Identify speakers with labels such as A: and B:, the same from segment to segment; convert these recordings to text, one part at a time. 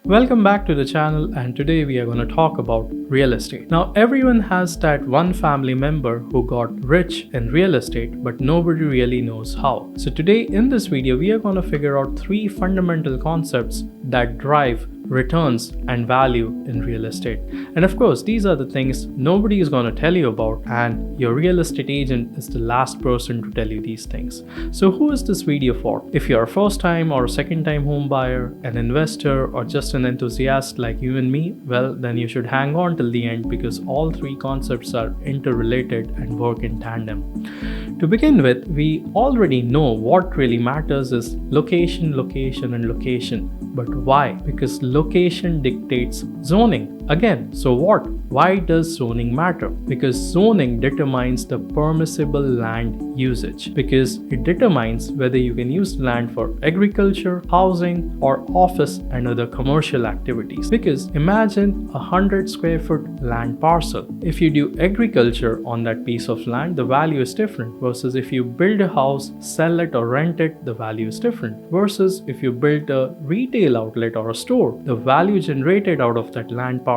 A: Welcome back to the channel, and today we are going to talk about real estate. Now, everyone has that one family member who got rich in real estate, but nobody really knows how. So today in this video, we are going to figure out three fundamental concepts that drive returns and value in real estate. And of course, these are the things nobody is going to tell you about, and your real estate agent is the last person to tell you these things. So who is this video for? If you're a first time or second time home buyer, an investor, or just an enthusiast like you and me, well, then you should hang on till the end, because all three concepts are interrelated and work in tandem. To begin with, we already know what really matters is location, location, and location. But why? Because location dictates zoning. Again, so what? Why does zoning matter? Because zoning determines the permissible land usage, because it determines whether you can use land for agriculture, housing, or office and other commercial activities. Because imagine a 100 square foot land parcel. If you do agriculture on that piece of land, the value is different, versus if you build a house, sell it, or rent it, the value is different, versus if you build a retail outlet or a store, the value generated out of that land parcel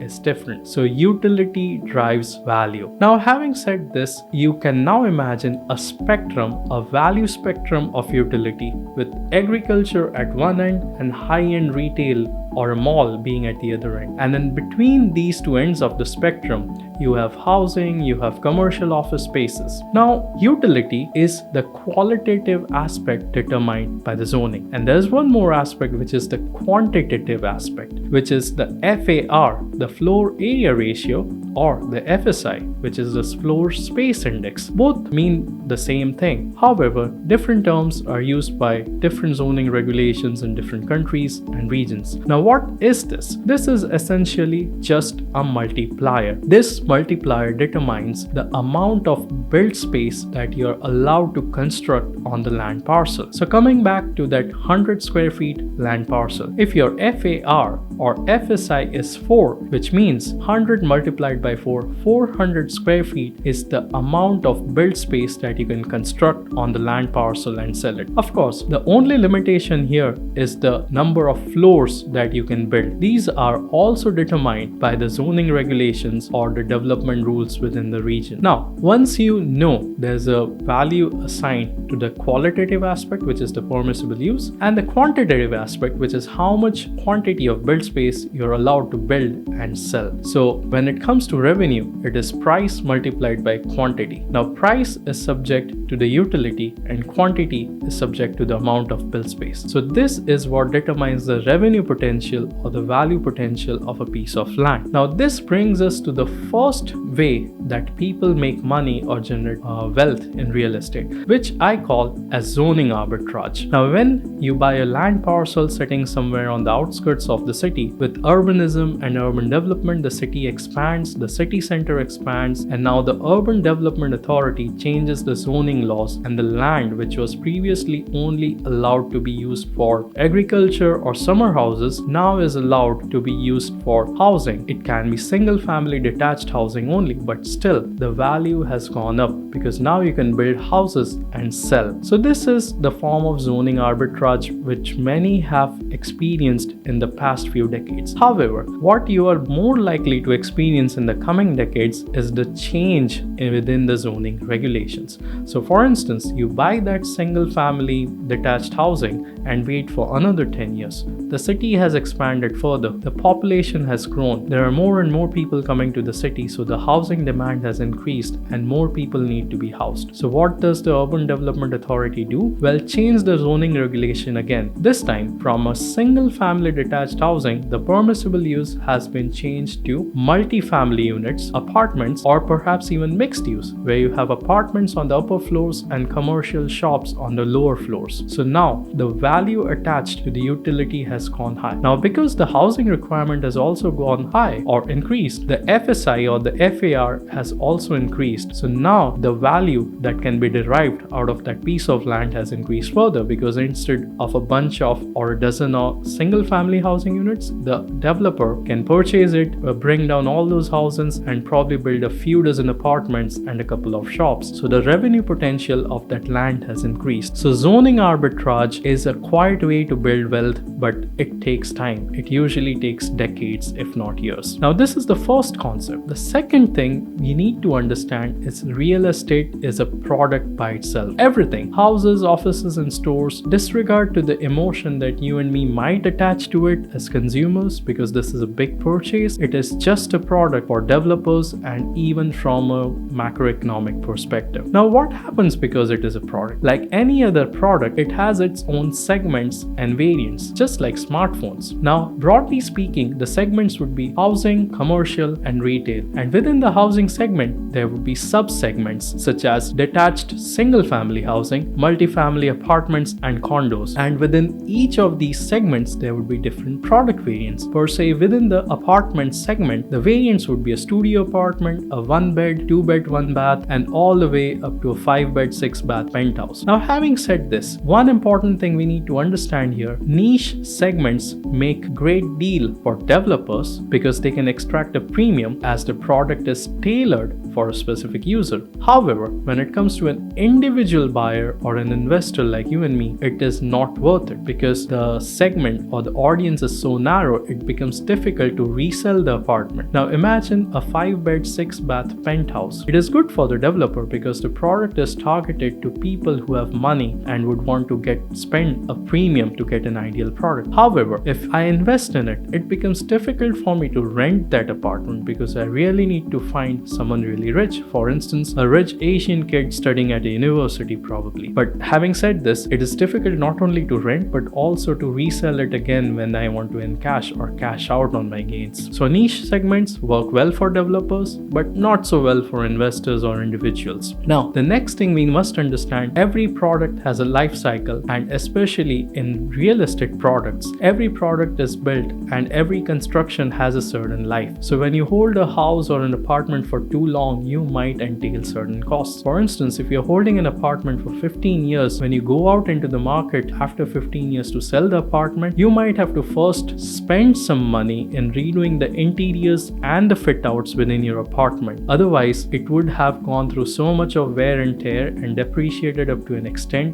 A: is different. So utility drives value. Now, having said this, you can now imagine a spectrum, a value spectrum of utility, with agriculture at one end and high-end retail or a mall being at the other end. And then between these two ends of the spectrum, you have housing, you have commercial office spaces. Now, utility is the qualitative aspect determined by the zoning. And there's one more aspect, which is the quantitative aspect, which is the FAR, the floor area ratio, or the FSI, which is the floor space index. Both mean the same thing. However, different terms are used by different zoning regulations in different countries and regions. Now, what is this? This is essentially just a multiplier. This multiplier determines the amount of built space that you're allowed to construct on the land parcel. So coming back to that 100 square feet land parcel, if your FAR or FSI is 4, which means 100 multiplied by 400 square feet is the amount of built space that you can construct on the land parcel and sell it. Of course, the only limitation here is the number of floors that you can build. These are also determined by the zoning regulations or the development rules within the region. Now, once you know there's a value assigned to the qualitative aspect, which is the permissible use, and the quantitative aspect, which is how much quantity of built space you're allowed to build and sell. So when it comes to revenue, it is price multiplied by quantity. Now, price is subject to the utility and quantity is subject to the amount of built space. So this is what determines the revenue potential or the value potential of a piece of land. Now, this brings us to the first way that people make money or generate wealth in real estate, which I call as zoning arbitrage. Now, when you buy a land parcel sitting somewhere on the outskirts of the city, with urbanism and urban development, the city expands, the city center expands, and now the Urban Development Authority changes the zoning laws, and the land which was previously only allowed to be used for agriculture or summer houses now is allowed to be used for housing. It can be single family detached housing only, but still the value has gone up because now you can build houses and sell. So this is the form of zoning arbitrage which many have experienced in the past few decades. However, what you are more likely to experience in the coming decades is the change within the zoning regulations. So for instance, you buy that single family detached housing and wait for another 10 years. The city has expanded further, the population has grown, there are more and more people coming to the city, so the housing demand has increased and more people need to be housed. So what does the Urban Development Authority do? Well, change the zoning regulation again. This time, from a single family detached housing, the permissible use has been changed to multi-family units, apartments, or perhaps even mixed use, where you have apartments on the upper floors and commercial shops on the lower floors. So now the value attached to the utility has gone high. Now, because the housing requirement has also gone high or increased, the FSI or the FAR has also increased. So now the value that can be derived out of that piece of land has increased further, because instead of a bunch of or a dozen of single family housing units, the developer can purchase it, bring down all those houses and probably build a few dozen apartments and a couple of shops. So the revenue potential of that land has increased. So zoning arbitrage is a quiet way to build wealth, but it takes time. It usually takes decades, if not years. Now, this is the first concept. The second thing we need to understand is real estate is a product by itself. Everything, houses, offices, and stores, disregard to the emotion that you and me might attach to it as consumers, because this is a big purchase. It is just a product for developers and even from a macroeconomic perspective. Now, what happens because it is a product? Like any other product, it has its own segments and variants, just like smartphones. Now, broadly speaking, the segments would be housing, commercial, and retail. And within the housing segment, there would be sub-segments such as detached single-family housing, multifamily apartments, and condos. And within each of these segments, there would be different product variants. Per se, within the apartment segment, the variants would be a studio apartment, a 1-bed, 2-bed, 1-bath, and all the way up to a 5-bed, 6-bath penthouse. Now, having said this, one important thing we need to understand here, niche segments make great deal for developers because they can extract a premium as the product is tailored for a specific user. However, when it comes to an individual buyer or an investor like you and me, it is not worth it because the segment or the audience is so narrow, it becomes difficult to resell the apartment. Now, imagine a 5-bed, 6-bath penthouse. It is good for the developer because the product is targeted to people who have money and would want to spend a premium to get an ideal product. However, if I invest in it, it becomes difficult for me to rent that apartment because I really need to find someone really rich. For instance, a rich Asian kid studying at a university probably. But having said this, it is difficult not only to rent but also to resell it again when I want to encash or cash out on my gains. So niche segments work well for developers but not so well for investors or individuals. Now, the next thing we must understand, every product has a life cycle, and especially in real estate products, every product is built and every construction has a certain life. So when you hold a house or an apartment for too long, you might entail certain costs. For instance, if you're holding an apartment for 15 years, when you go out into the market after 15 years to sell the apartment, you might have to first spend some money in redoing the interiors and the fit outs within your apartment. Otherwise, it would have gone through so much of wear and tear and depreciated up to an extent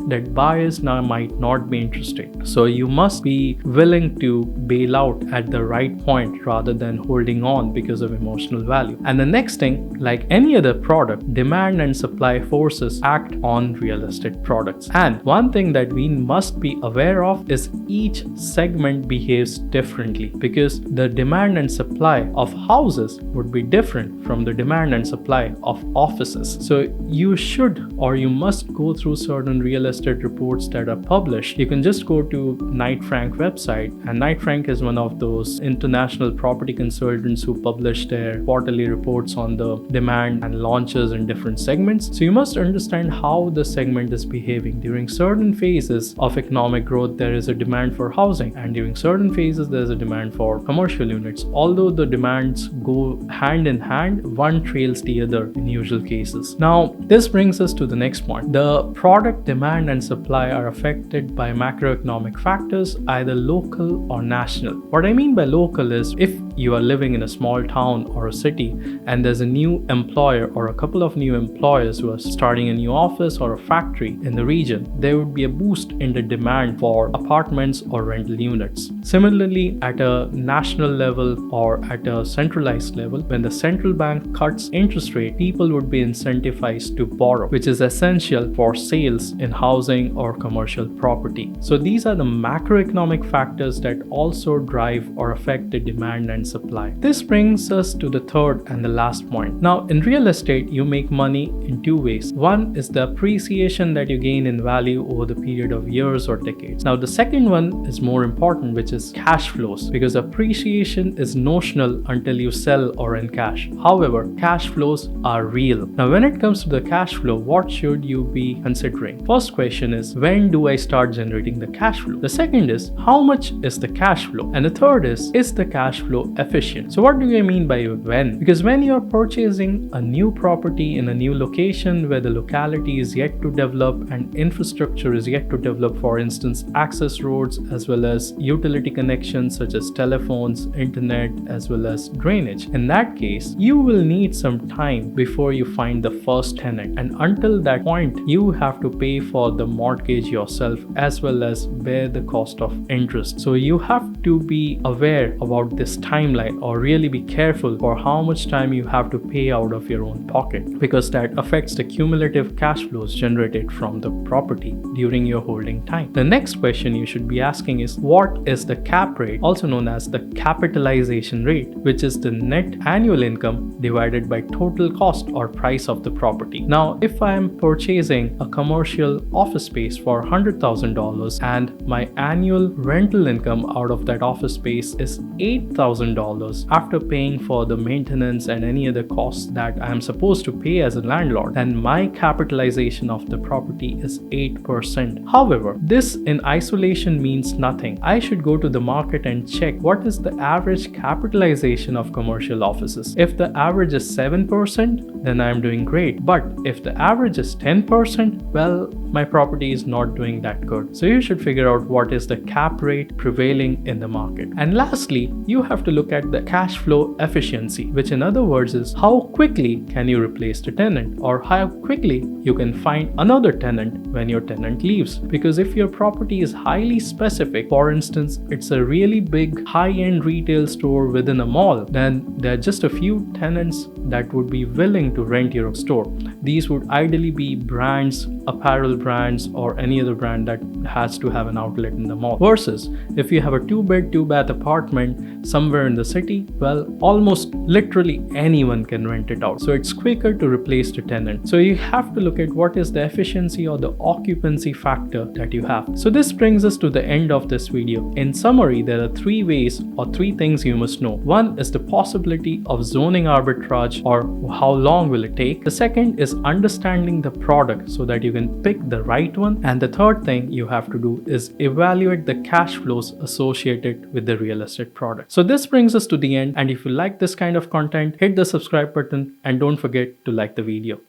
A: that buyers now might not be interested. So you must be willing to bail out at the right point rather than holding on because of emotional value. And the next thing, like any other product, demand and supply forces act on real estate products. And one thing that we must be aware of is each segment behaves differently because the demand and supply of houses would be different from the demand and supply of offices. So you should or you must go through certain real estate reports that are published. You can just go to Knight Frank website, and Knight Frank is one of those international property consultants who publish their quarterly reports on the demand and launches in different segments. So you must understand how the segment is behaving. During certain phases of economic growth, there is a demand for housing, and during certain phases, there is a demand for commercial units. Although the demands go hand in hand, one trails the other in usual cases. Now, this brings us to the next point. The product demand and supply are affected by macroeconomic factors, either local or national. What I mean by local is if you are living in a small town or a city and there's a new employer or a couple of new employers who are starting a new office or a factory in the region, there would be a boost in the demand for apartments or rental units. Similarly, at a national level or at a centralized level, when the central bank cuts interest rate, people would be incentivized to borrow, which is essential for sales in housing or commercial property. So these are the macroeconomic factors that also drive or affect the demand and supply. This brings us to the third and the last point. Now, in real estate, you make money in two ways. One is the appreciation that you gain in value over the period of years or decades. Now, the second one is more important, which is cash flows, because appreciation is notional until you sell or in cash. However, cash flows are real. Now, when it comes to the cash flow, what should you be considering? First question is, when do I start generating the cash flow? The second is, how much is the cash flow? And the third is the cash flow efficient? So what do I mean by when? Because when you're purchasing a new property in a new location where the locality is yet to develop and infrastructure is yet to develop, for instance, access roads as well as utility utility connections such as telephones, internet, as well as drainage. In that case, you will need some time before you find the first tenant, and until that point, you have to pay for the mortgage yourself as well as bear the cost of interest. So you have to be aware about this timeline, or really be careful for how much time you have to pay out of your own pocket, because that affects the cumulative cash flows generated from the property during your holding time. The next question you should be asking is, what is the cap rate, also known as the capitalization rate, which is the net annual income divided by total cost or price of the property. Now, if I am purchasing a commercial office space for $100,000 and my annual rental income out of that office space is $8,000 after paying for the maintenance and any other costs that I am supposed to pay as a landlord, then my capitalization of the property is 8%. However, this in isolation means nothing. I should go to the market and check what is the average capitalization of commercial offices. If the average is 7%, then I am doing great. But if the average is 10%, well, my property is not doing that good. So you should figure out what is the cap rate prevailing in the market. And lastly, you have to look at the cash flow efficiency, which in other words is how quickly can you replace the tenant, or how quickly you can find another tenant when your tenant leaves. Because if your property is highly specific, for instance, it's a really big high-end retail store within a mall, then there are just a few tenants that would be willing to rent your store. These would ideally be brands, apparel brands, or any other brand that has to have an outlet in the mall. Versus if you have a 2-bed, 2-bath apartment somewhere in the city, well, almost literally anyone can rent it out. So it's quicker to replace the tenant. So you have to look at what is the efficiency or the occupancy factor that you have. So this brings us to the end of this video. In summary, there are 3 ways or 3 things you must know. One is the possibility of zoning arbitrage, or how long will it take. The second is understanding the product so that you can pick the right one. And the third thing you have to do is evaluate the cash flows associated with the real estate product. So this brings us to the end, and if you like this kind of content, hit the subscribe button and don't forget to like the video.